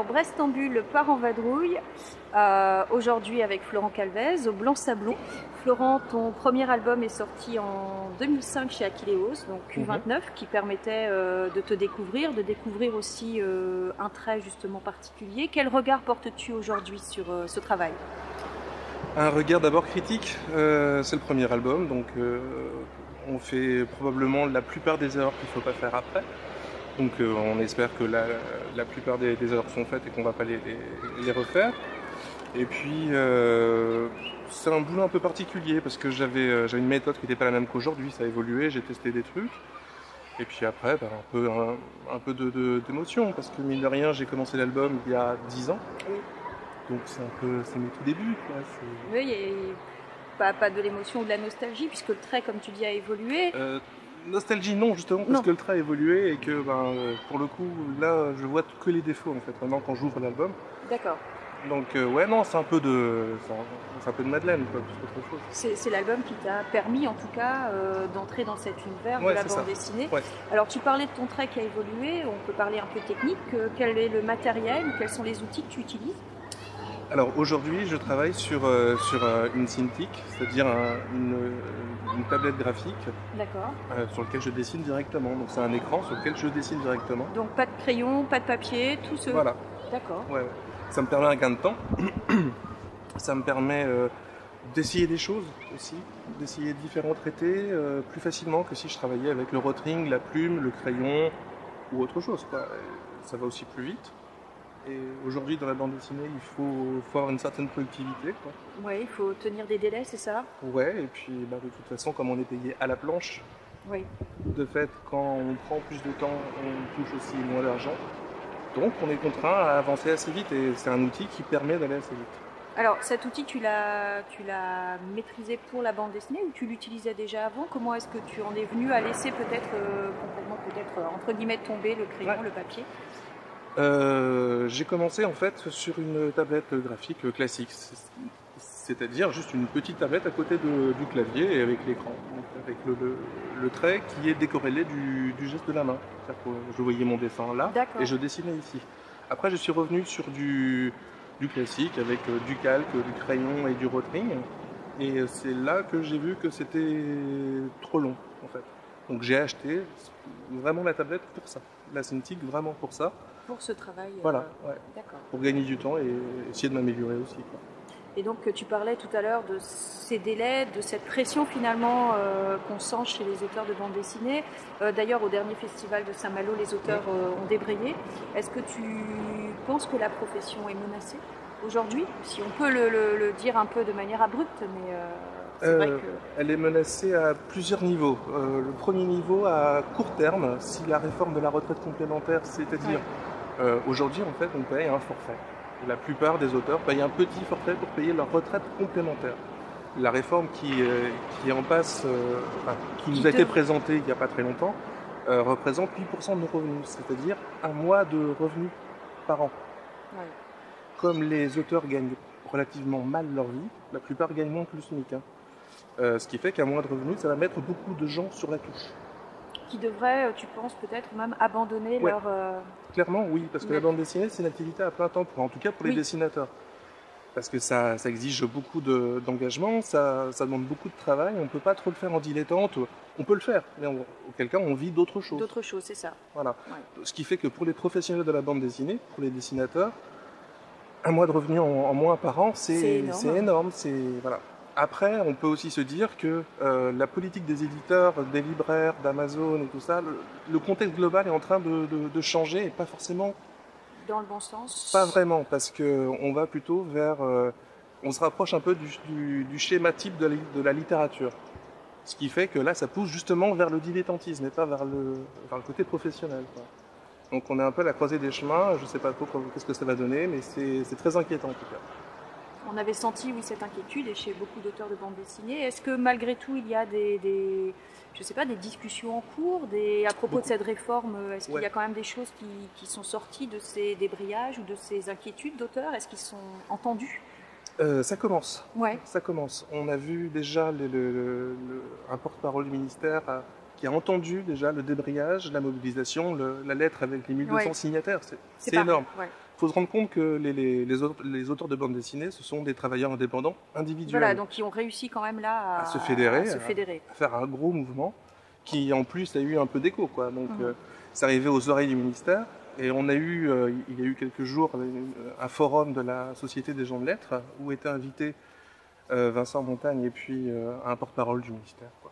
Alors Brestambule part en vadrouille, aujourd'hui avec Florent Calvez, au Blanc Sablon. Florent, ton premier album est sorti en 2005 chez Achilleos, donc Q29, qui permettait de te découvrir, de découvrir aussi un trait justement particulier. Quel regard portes-tu aujourd'hui sur ce travail? Un regard d'abord critique, c'est le premier album, donc on fait probablement la plupart des erreurs qu'il ne faut pas faire après. Donc on espère que la plupart des erreurs sont faites et qu'on ne va pas les refaire. Et puis c'est un boulot un peu particulier parce que j'avais une méthode qui n'était pas la même qu'aujourd'hui, ça a évolué, j'ai testé des trucs. Et puis après, un peu d'émotion parce que mine de rien, j'ai commencé l'album il y a 10 ans. Oui. Donc c'est mes tout débuts, quoi. Oui, et pas de l'émotion ou de la nostalgie puisque le trait, comme tu dis, a évolué. Nostalgie non, justement, parce que le trait a évolué et que pour le coup, là, je vois que les défauts en fait, maintenant quand j'ouvre l'album. D'accord. Donc ouais, non, c'est un peu de Madeleine, quoi, plus qu'autre chose. C'est l'album qui t'a permis, en tout cas, d'entrer dans cet univers de la bande dessinée. Ouais. Alors, tu parlais de ton trait qui a évolué, on peut parler un peu technique. Quel est le matériel, quels sont les outils que tu utilises? Alors aujourd'hui, je travaille sur une Cintiq, c'est-à-dire une tablette graphique sur laquelle je dessine directement. Donc c'est un écran sur lequel je dessine directement. Donc pas de crayon, pas de papier, tout ce... Voilà. D'accord. Ouais. Ça me permet un gain de temps. Ça me permet d'essayer des choses aussi, d'essayer différents traités plus facilement que si je travaillais avec le rotring, la plume, le crayon ou autre chose, quoi. Ça va aussi plus vite. Et aujourd'hui, dans la bande dessinée, il faut avoir une certaine productivité, quoi. Oui, il faut tenir des délais, c'est ça? Ouais, et puis de toute façon, comme on est payé à la planche, oui. De fait, quand on prend plus de temps, on touche aussi moins d'argent. Donc on est contraint à avancer assez vite et c'est un outil qui permet d'aller assez vite. Alors cet outil, tu l'as maîtrisé pour la bande dessinée ou tu l'utilisais déjà avant? Comment est-ce que tu en es venu à laisser peut-être complètement, entre guillemets, tomber le crayon, le papier? J'ai commencé en fait sur une tablette graphique classique, c'est-à-dire juste une petite tablette à côté du clavier et avec l'écran, avec le trait qui est décorrélé du geste de la main. C'est-à-dire que je voyais mon dessin là et je dessinais ici. Après je suis revenu sur du classique avec du calque, du crayon et du rotring et c'est là que j'ai vu que c'était trop long en fait. Donc j'ai acheté vraiment la tablette pour ça, la Cintiq vraiment pour ça. Pour ce travail. Voilà, ouais. D'accord. Pour gagner du temps et essayer de m'améliorer aussi, quoi. Et donc tu parlais tout à l'heure de ces délais, de cette pression finalement qu'on sent chez les auteurs de bande dessinée. D'ailleurs au dernier festival de Saint-Malo, les auteurs ont débrayé. Est-ce que tu penses que la profession est menacée aujourd'hui? Si on peut le dire un peu de manière abrupte, mais c'est vrai que... Elle est menacée à plusieurs niveaux. Le premier niveau, à court terme, si la réforme de la retraite complémentaire, c'est-à-dire aujourd'hui en fait on paye un forfait. La plupart des auteurs payent un petit forfait pour payer leur retraite complémentaire. La réforme qui en passe, qui nous a été présentée il n'y a pas très longtemps, représente 8% de nos revenus, c'est-à-dire un mois de revenus par an. Ouais. Comme les auteurs gagnent relativement mal leur vie, la plupart gagnent moins que le SMIC. Ce qui fait qu'un mois de revenus, ça va mettre beaucoup de gens sur la touche. Qui devraient, tu penses, peut-être même abandonner leur... Clairement, oui, parce que la bande dessinée, c'est une activité à plein temps, en tout cas pour les dessinateurs. Parce que ça exige beaucoup d'engagement, ça demande beaucoup de travail, on ne peut pas trop le faire en dilettante, on peut le faire, mais auquel cas on vit d'autres choses. D'autres choses, c'est ça. Voilà. Ouais. Ce qui fait que pour les professionnels de la bande dessinée, pour les dessinateurs, un mois de revenus en moins par an, c'est énorme. Voilà. Après, on peut aussi se dire que la politique des éditeurs, des libraires, d'Amazon et tout ça, le contexte global est en train de changer et pas forcément... Dans le bon sens? Pas vraiment, parce qu'on va plutôt vers... on se rapproche un peu du schéma type de la littérature. Ce qui fait que là, ça pousse justement vers le dilettantisme et pas vers le côté professionnel, quoi. Donc on est un peu à la croisée des chemins, je ne sais pas trop qu'est-ce que ça va donner, mais c'est très inquiétant en tout cas. On avait senti, oui, cette inquiétude et chez beaucoup d'auteurs de bande dessinée. Est-ce que malgré tout, il y a des discussions en cours à propos de cette réforme? Est-ce qu'il y a quand même des choses qui sont sorties de ces débrayages ou de ces inquiétudes d'auteurs? Est-ce qu'ils sont entendus? Ça commence. Ouais. Ça commence. On a vu déjà un porte-parole du ministère qui a entendu déjà le débrayage, la mobilisation, la lettre avec les 1200 signataires. C'est énorme. Ouais. faut se rendre compte que les auteurs de bande dessinée, ce sont des travailleurs indépendants, individuels. Voilà, donc ils ont réussi quand même là à se fédérer, à faire un gros mouvement qui en plus a eu un peu d'écho, quoi. Donc c'est arrivé aux oreilles du ministère et il y a eu quelques jours un forum de la Société des gens de lettres où étaient invités Vincent Montagne et puis un porte-parole du ministère, quoi.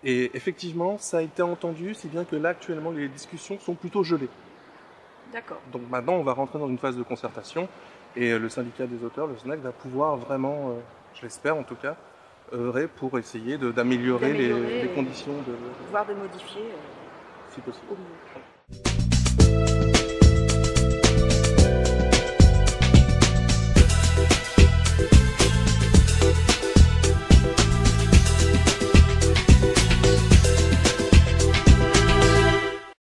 Et effectivement, ça a été entendu, si bien que là actuellement les discussions sont plutôt gelées. D'accord. Donc maintenant on va rentrer dans une phase de concertation et le syndicat des auteurs, le SNAC, va pouvoir vraiment, je l'espère en tout cas, œuvrer pour essayer d'améliorer les conditions voire de modifier si possible. Au mieux.